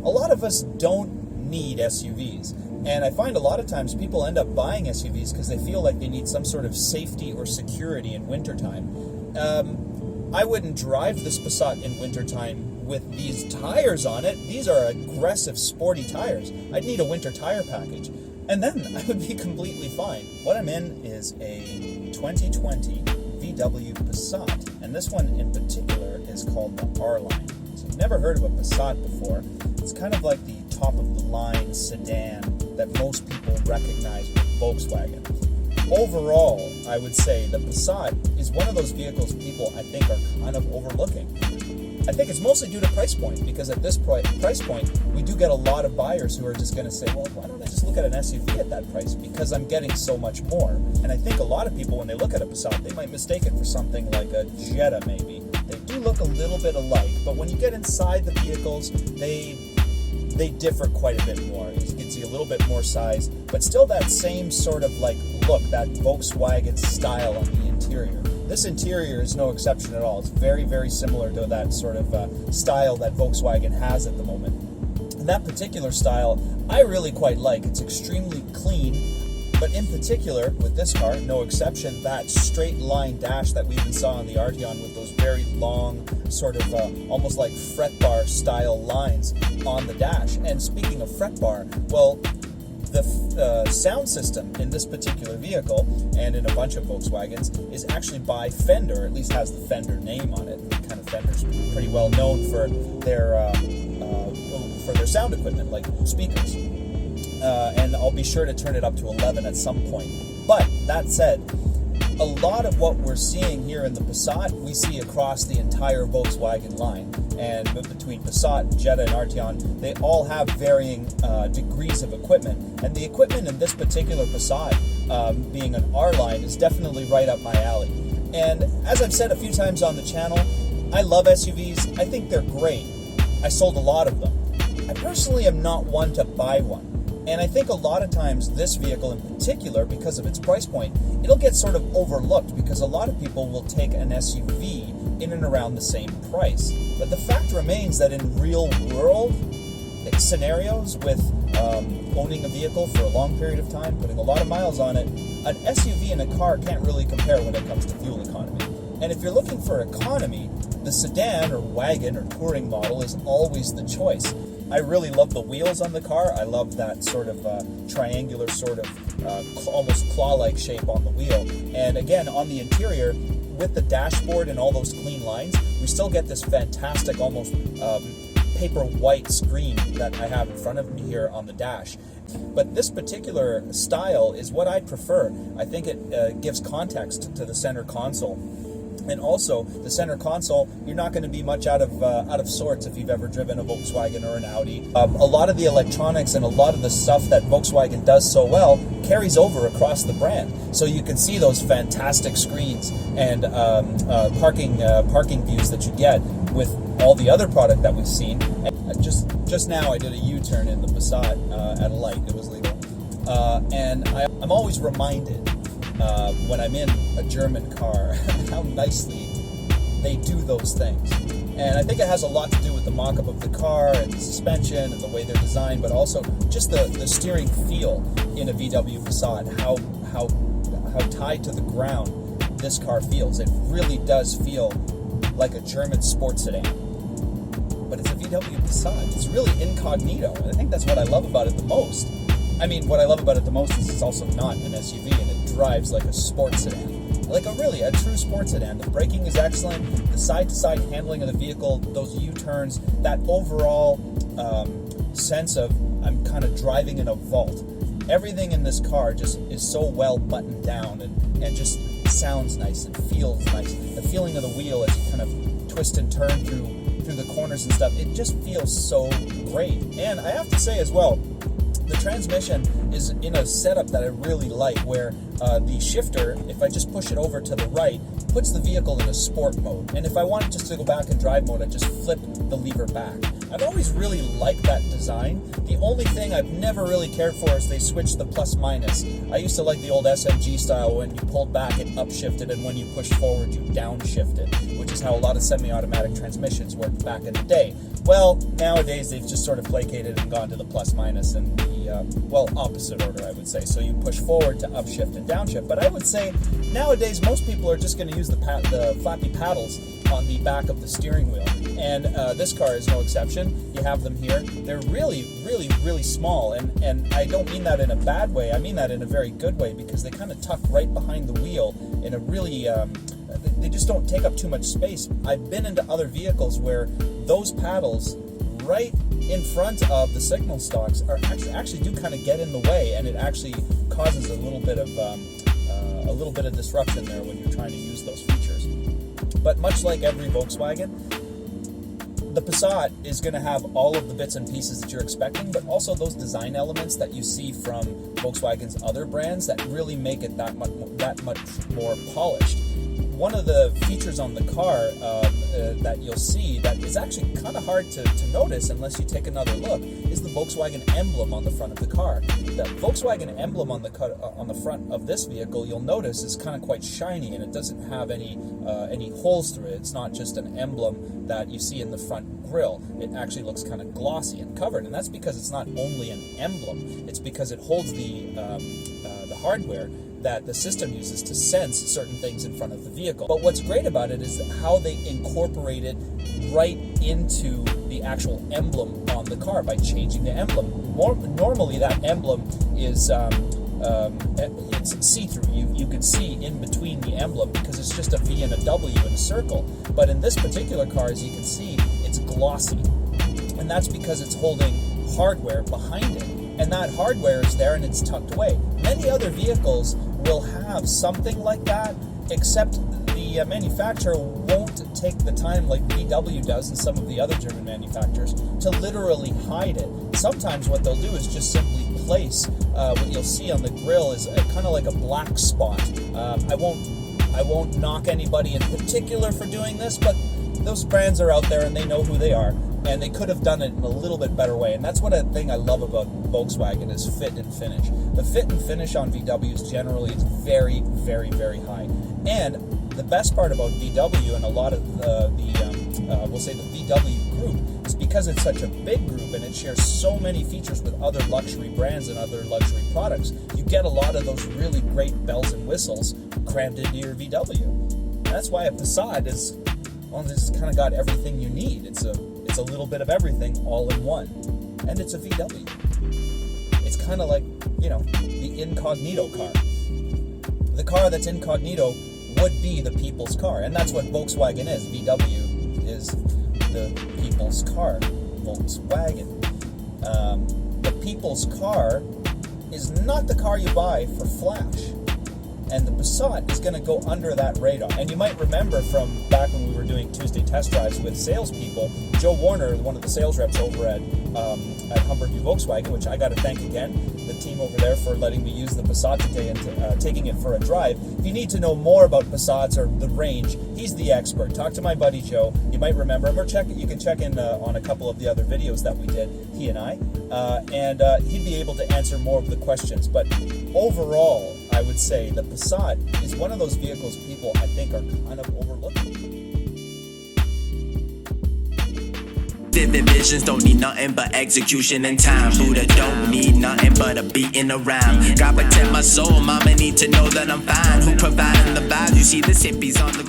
a lot of us don't need SUVs. And I find a lot of times people end up buying SUVs because they feel like they need some sort of safety or security in wintertime. I wouldn't drive this Passat in wintertime with these tires on it. These are aggressive, sporty tires. I'd need a winter tire package. And then I would be completely fine. What I'm in is a 2020 VW Passat. And this one in particular is called the R-Line. So I've never heard of a Passat before. It's kind of like the top-of-the-line sedan that most people recognize with Volkswagen. Overall, I would say the Passat is one of those vehicles people, I think, are kind of overlooking. I think it's mostly due to price point, because at this price point, we do get a lot of buyers who are just going to say, well, why don't I just look at an SUV at that price, because I'm getting so much more. And I think a lot of people, when they look at a Passat, they might mistake it for something like a Jetta, maybe. They do look a little bit alike, but when you get inside the vehicles, they differ quite a bit more. You can see a little bit more size, but still that same sort of like look, that Volkswagen style on the interior. This interior is no exception at all. It's very, very similar to that sort of style that Volkswagen has at the moment. And that particular style, I really quite like. It's extremely clean, but in particular, with this car, no exception, that straight line dash that we even saw on the Arteon with those very long, sort of almost like fret bar style lines on the dash. And speaking of fret bar, well, the sound system in this particular vehicle, and in a bunch of Volkswagens, is actually by Fender, or at least has the Fender name on it. Kind of Fender's pretty well known for their sound equipment, like speakers. And I'll be sure to turn it up to 11 at some point. But that said, a lot of what we're seeing here in the Passat, we see across the entire Volkswagen line. And between Passat, Jetta, and Arteon, they all have varying degrees of equipment. And the equipment in this particular Passat, being an R-Line, is definitely right up my alley. And as I've said a few times on the channel, I love SUVs. I think they're great. I sold a lot of them. I personally am not one to buy one. And I think a lot of times this vehicle in particular, because of its price point, it'll get sort of overlooked because a lot of people will take an SUV in and around the same price. But the fact remains that in real world scenarios with owning a vehicle for a long period of time, putting a lot of miles on it, an SUV and a car can't really compare when it comes to fuel economy. And if you're looking for economy, the sedan or wagon or touring model is always the choice. I really love the wheels on the car. I love that sort of triangular sort of almost claw-like shape on the wheel. And again, on the interior, with the dashboard and all those clean lines, we still get this fantastic, almost paper white screen that I have in front of me here on the dash. But this particular style is what I prefer. I think it gives context to the center console. And also, the center console, you're not going to be much out of sorts if you've ever driven a Volkswagen or an Audi. A lot of the electronics and a lot of the stuff that Volkswagen does so well carries over across the brand. So you can see those fantastic screens and parking views that you get with all the other product that we've seen. And just now, I did a U-turn in the Passat at a light. It was legal, and I'm always reminded. When I'm in a German car, how nicely they do those things. And I think it has a lot to do with the mock-up of the car and the suspension and the way they're designed, but also just the steering feel in a VW Passat, how tied to the ground this car feels. It really does feel like a German sports sedan. But it's a VW Passat. It's really incognito, and I think that's what I love about it the most. I mean, what I love about it the most is it's also not an SUV, and it drives like a sports sedan. Like a true sports sedan. The braking is excellent, the side-to-side handling of the vehicle, those U-turns, that overall sense of I'm kind of driving in a vault. Everything in this car just is so well buttoned down and just sounds nice and feels nice. The feeling of the wheel as you kind of twist and turn through the corners and stuff, it just feels so great. And I have to say as well, the transmission is in a setup that I really like, where the shifter, if I just push it over to the right, puts the vehicle in a sport mode. And if I wanted just to go back in drive mode, I just flip the lever back. I've always really liked that design. The only thing I've never really cared for is they switched the plus minus. I used to like the old SMG style. When you pulled back, it upshifted, and when you pushed forward, you downshifted, which is how a lot of semi-automatic transmissions worked back in the day. Well, nowadays they've just sort of placated and gone to the plus minus and the opposite order, I would say. So you push forward to upshift and downshift. But I would say nowadays most people are just going to use the flappy paddles on the back of the steering wheel. And this car is no exception. You have them here. They're really, really, really small. And I don't mean that in a bad way. I mean that in a very good way, because they kind of tuck right behind the wheel in a really... they just don't take up too much space. I've been into other vehicles where those paddles right in front of the signal stocks are actually do kind of get in the way, and it actually causes a little bit of disruption there when you're trying to use those features. But much like every Volkswagen, the Passat is going to have all of the bits and pieces that you're expecting, but also those design elements that you see from Volkswagen's other brands that really make it that much more polished. One of the features on the car that you'll see that is actually kind of hard to notice unless you take another look is the Volkswagen emblem on the front of the car. The Volkswagen emblem on the front of this vehicle, you'll notice, is kind of quite shiny, and it doesn't have any holes through it. It's not just an emblem that you see in the front grille. It actually looks kind of glossy and covered, and that's because it's not only an emblem. It's because it holds the hardware that the system uses to sense certain things in front of the vehicle. But what's great about it is how they incorporate it right into the actual emblem on the car by changing the emblem. Normally that emblem is it's see-through. You can see in between the emblem because it's just a V and a W in a circle. But in this particular car, as you can see, it's glossy. And that's because it's holding hardware behind it. And that hardware is there and it's tucked away. Many other vehicles will have something like that, except the manufacturer won't take the time like VW does and some of the other German manufacturers to literally hide it. Sometimes what they'll do is just simply place what you'll see on the grille is kind of like a black spot. I won't knock anybody in particular for doing this, but those brands are out there and they know who they are. And they could have done it in a little bit better way. And that's what a thing I love about Volkswagen is fit and finish. The fit and finish on VWs generally is very, very, very high. And the best part about VW and a lot of we'll say the VW group is because it's such a big group and it shares so many features with other luxury brands and other luxury products, you get a lot of those really great bells and whistles crammed into your VW. And that's why a Passat is, well, it's kind of got everything you need. It's a little bit of everything all in one. And it's a VW. It's kind of like, the incognito car. The car that's incognito would be the people's car. And that's what Volkswagen is. VW is the people's car. Volkswagen. The people's car is not the car you buy for flash. And the Passat is going to go under that radar. And you might remember from back when we were doing Tuesday test drives with salespeople, Joe Warner, one of the sales reps over at Humberview Volkswagen, which I got to thank again, the team over there for letting me use the Passat today and taking it for a drive. If you need to know more about Passats or the range, he's the expert. Talk to my buddy Joe. You might remember him, or you can check in on a couple of the other videos that we did, he and I, and he'd be able to answer more of the questions. But overall, I would say the Passat is one of those vehicles people, I think, are kind of overlooking. Vivid visions don't need nothing but execution and time. Buddha don't need nothing but a beating around. God protect my soul, mama need to know that I'm fine. Who providing the vibes? You see the hippies on the